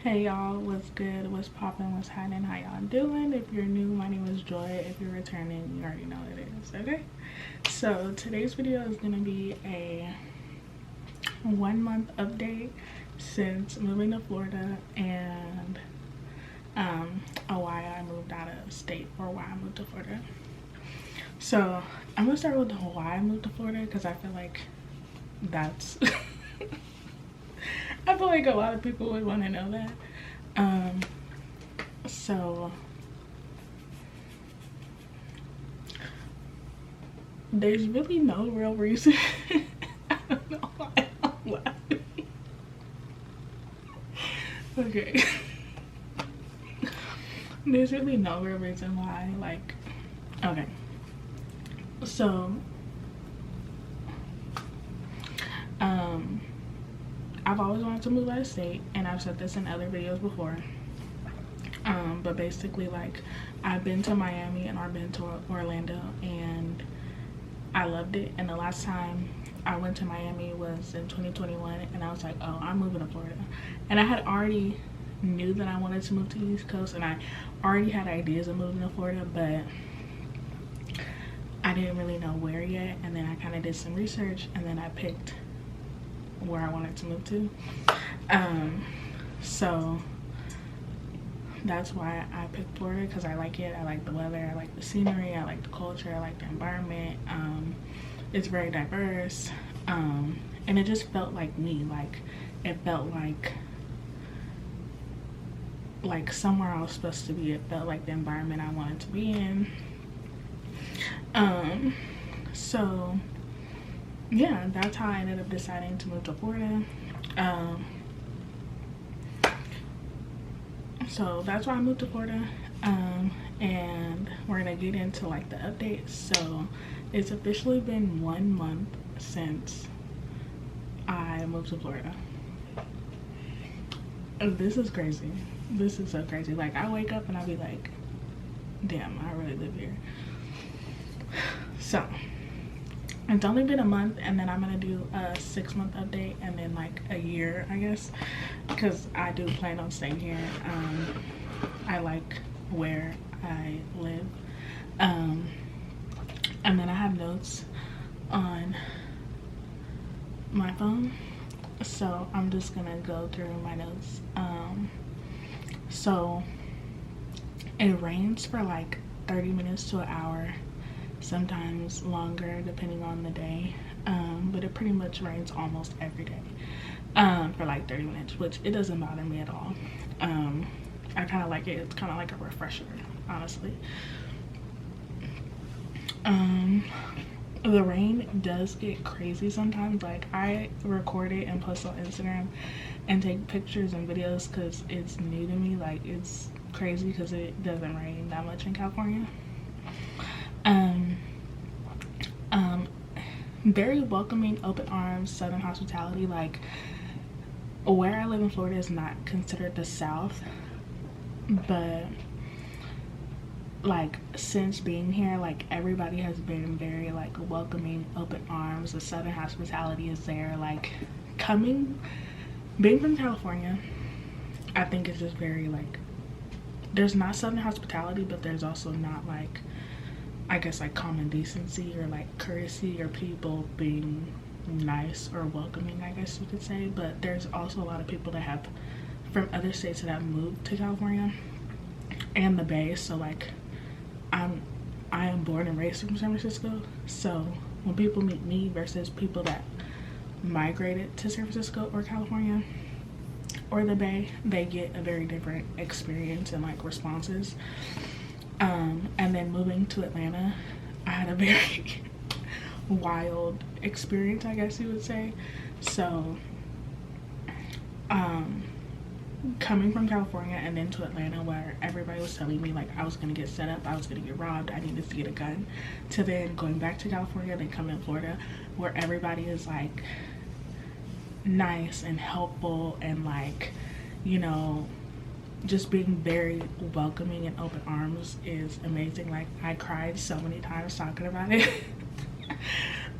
Hey y'all, what's good, what's poppin', what's happening, how y'all doing? If you're new, my name is Joy. If you're returning, you already know what it is, okay? So today's video is gonna be a 1 month update since moving to Florida and why I moved out of state or why I moved to Florida. So I'm gonna start with the why I moved to Florida because I feel like that's I feel like a lot of people would want to know that. So there's really no real reason. I don't know why I'm laughing. Okay. There's really no real reason why, like, okay. So, I've always wanted to move out of state, and I've said this in other videos before. But basically, like, I've been to Miami and I've been to Orlando, and I loved it. And the last time I went to Miami was in 2021, and I was like, oh, I'm moving to Florida. And I had already knew that I wanted to move to the East Coast, and I already had ideas of moving to Florida, but I didn't really know where yet. And then I kind of did some research, and then I picked where I wanted to move to. So that's why I picked Florida, because I like it. I like the weather, I like the scenery, I like the culture, I like the environment. It's very diverse, and it just felt like me. Like, it felt like somewhere I was supposed to be. It felt like the environment I wanted to be in. So yeah, that's how I ended up deciding to move to Florida. So that's why I moved to Florida. And we're gonna get into like the updates. So it's officially been 1 month since I moved to Florida. This is crazy. This is so crazy. Like, I wake up and I be like, damn, I really live here. So it's only been a month, and then I'm gonna do a 6-month update, and then like a year, I guess, because I do plan on staying here. I like where I live. And then I have notes on my phone, so I'm just gonna go through my notes. So it rains for like 30 minutes to an hour, sometimes longer depending on the day, but it pretty much rains almost every day for like 30 minutes, which it doesn't bother me at all. I kind of like it. It's kind of like a refresher, honestly. The rain does get crazy sometimes. Like, I record it and post on Instagram and take pictures and videos because it's new to me. Like, it's crazy because it doesn't rain that much in California. Very welcoming, open arms, southern hospitality. Like, where I live in Florida is not considered the South, but like, since being here, like, everybody has been very like welcoming, open arms. The southern hospitality is there. Like, being from California, I think it's just very like, there's not southern hospitality, but there's also not, like, I guess, like common decency or like courtesy or people being nice or welcoming, I guess you could say. But there's also a lot of people that have from other states that have moved to California and the Bay. So like, I am born and raised from San Francisco, so when people meet me versus people that migrated to San Francisco or California or the Bay, they get a very different experience and like responses. And then moving to Atlanta, I had a very wild experience, I guess you would say. So coming from California and then to Atlanta, where everybody was telling me like I was gonna get set up, I was gonna get robbed, I needed to get a gun, to then going back to California, then coming to Florida, where everybody is like nice and helpful and like, you know, just being very welcoming and open arms is amazing. Like, I cried so many times talking about it.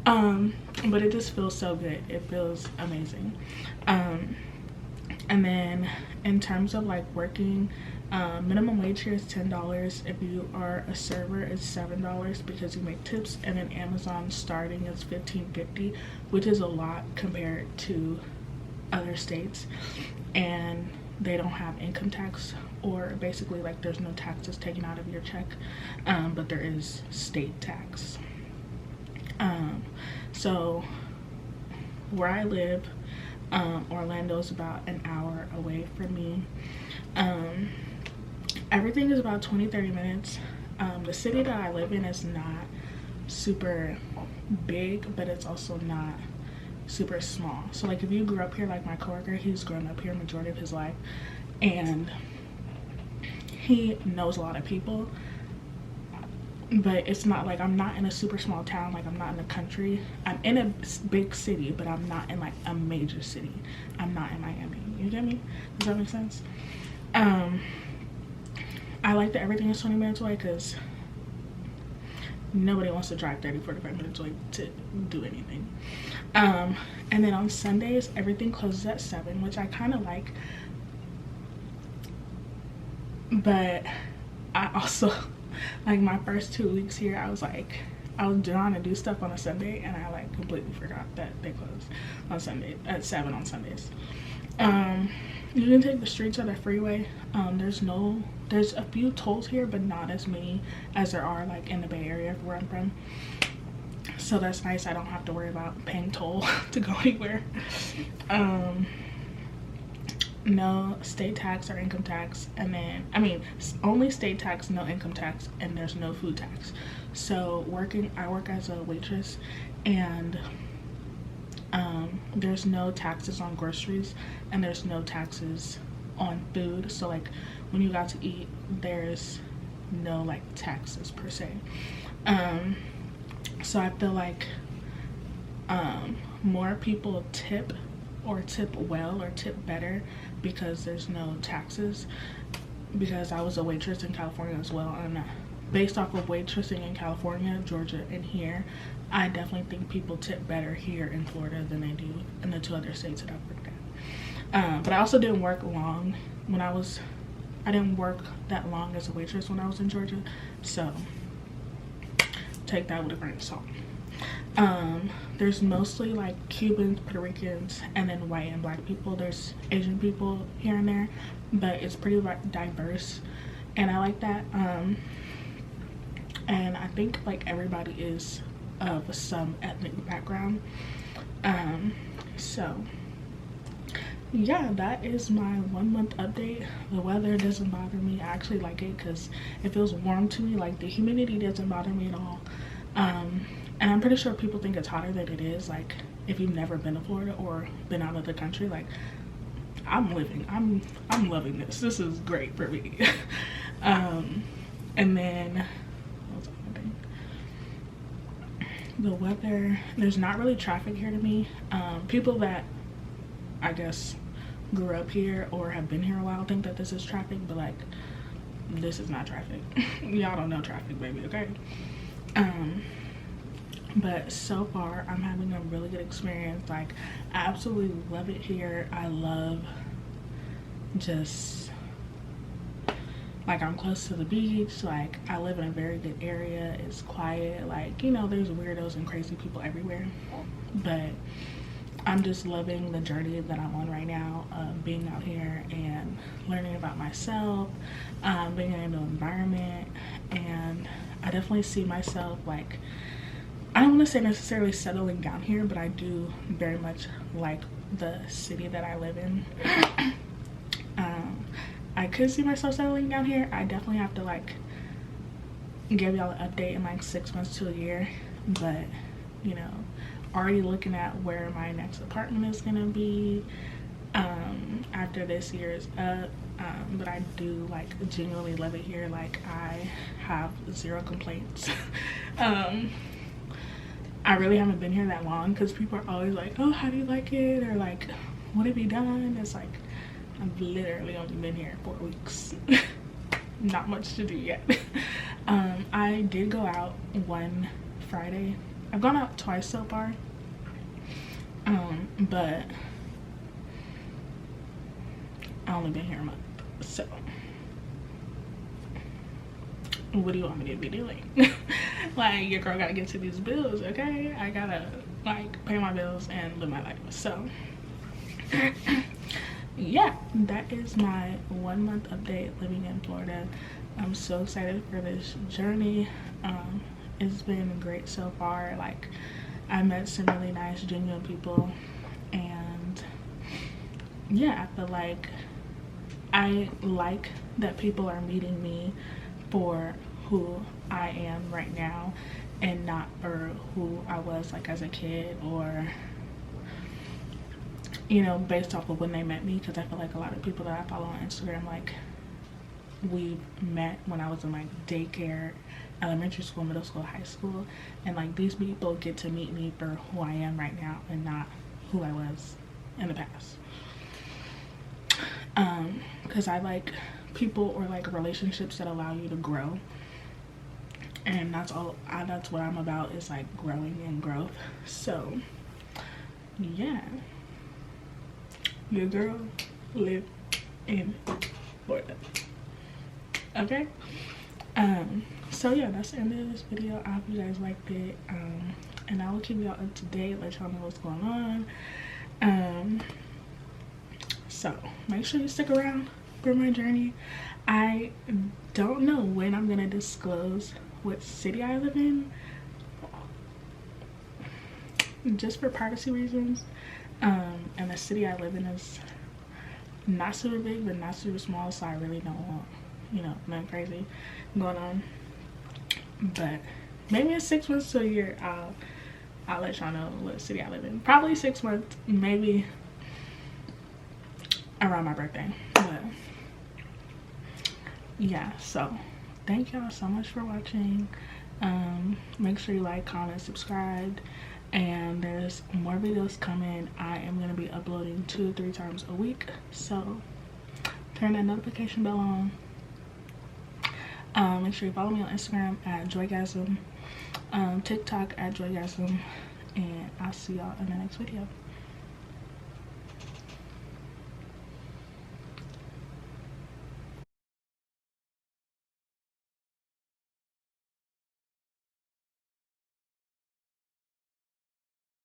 But it just feels so good. It feels amazing. And then in terms of like working, minimum wage here is $10. If you are a server, it's $7 because you make tips. And then Amazon starting is $15.50, which is a lot compared to other states. And they don't have income tax, or basically like there's no taxes taken out of your check, but there is state tax. So where I live, Orlando is about an hour away from me. Everything is about 20-30 minutes. The city that I live in is not super big, but it's also not super small. So like if you grew up here, like my coworker, he's grown up here majority of his life and he knows a lot of people, but it's not like, I'm not in a super small town, like I'm not in the country. I'm in a big city, but I'm not in like a major city. I'm not in Miami, you get me? Does that make sense? I like that everything is 20 minutes away because nobody wants to drive 30-45 minutes away to do anything. And then on Sundays, everything closes at 7, which I kind of like. But I also, like my first 2 weeks here, I was trying to do stuff on a Sunday and I like completely forgot that they close on Sunday at 7 on Sundays. You can take the streets of the freeway. There's a few tolls here, but not as many as there are like in the Bay Area where I'm from. So that's nice. I don't have to worry about paying toll to go anywhere. No state tax or income tax, and then only state tax, no income tax, and there's no food tax. So I work as a waitress, and there's no taxes on groceries and there's no taxes on food. So like when you got to eat, there's no like taxes per se. So I feel like more people tip well or tip better because there's no taxes, because I was a waitress in California as well, and based off of waitressing in California, Georgia, and here, I definitely think people tip better here in Florida than they do in the 2 other states that I've worked at. But I also didn't work long I didn't work that long as a waitress when I was in Georgia, so take that with a grain of salt. There's mostly like Cubans, Puerto Ricans, and then white and black people. There's Asian people here and there, but it's pretty diverse, and I like that. And I think like everybody is of some ethnic background. So yeah, that is my 1 month update. The weather doesn't bother me. I actually like it because it feels warm to me. Like the humidity doesn't bother me at all. And I'm pretty sure people think it's hotter than it is. Like if you've never been to Florida or been out of the country, like I'm loving this. This is great for me. And then the weather, there's not really traffic here to me. People that I guess grew up here or have been here a while think that this is traffic, but like this is not traffic. Y'all don't know traffic, baby, okay? But so far I'm having a really good experience. Like I absolutely love it here. I love just like I'm close to the beach. Like I live in a very good area. It's quiet. Like, you know, there's weirdos and crazy people everywhere, but I'm just loving the journey that I'm on right now, being out here and learning about myself, being in a new environment. And I definitely see myself, like, I don't want to say necessarily settling down here, but I do very much like the city that I live in. I could see myself settling down here. I definitely have to like give y'all an update in like 6 months to a year, but you know, already looking at where my next apartment is gonna be after this year is up. But I do like genuinely love it here. Like I have 0 complaints. I really haven't been here that long because people are always like, oh, how do you like it, or like what have you done? It's like I've literally only been here 4 weeks. Not much to do yet. I did go out one Friday. I've gone out twice so far, but only been here a month. So what do you want me to be doing? Like, your girl gotta get to these bills, okay? I gotta like pay my bills and live my life. So yeah, that is my 1 month update living in Florida. I'm so excited for this journey. It's been great so far. Like, I met some really nice, genuine people, and yeah, I feel like I like that people are meeting me for who I am right now and not for who I was like as a kid, or you know, based off of when they met me, because I feel like a lot of people that I follow on Instagram, like, we met when I was in like daycare, elementary school, middle school, high school, and like these people get to meet me for who I am right now and not who I was in the past. Because I like people or like relationships that allow you to grow, and that's what I'm about, is like growing and growth. So yeah, your girl live in Florida, okay? So yeah, that's the end of this video. I hope you guys liked it, and I will keep y'all up to date, let y'all know what's going on. So make sure you stick around for my journey. I don't know when I'm gonna disclose what city I live in, just for privacy reasons. And the city I live in is not super big but not super small, so I really don't want, you know, nothing crazy going on. But maybe in 6 months to a year, I'll let y'all know what city I live in. Probably 6 months, maybe around my birthday. But yeah, so thank y'all so much for watching. Make sure you like, comment, subscribe, and there's more videos coming. I am going to be uploading 2 to 3 times a week, so turn that notification bell on. Make sure you follow me on Instagram at Joygasm, TikTok at Joygasm, and I'll see y'all in the next video.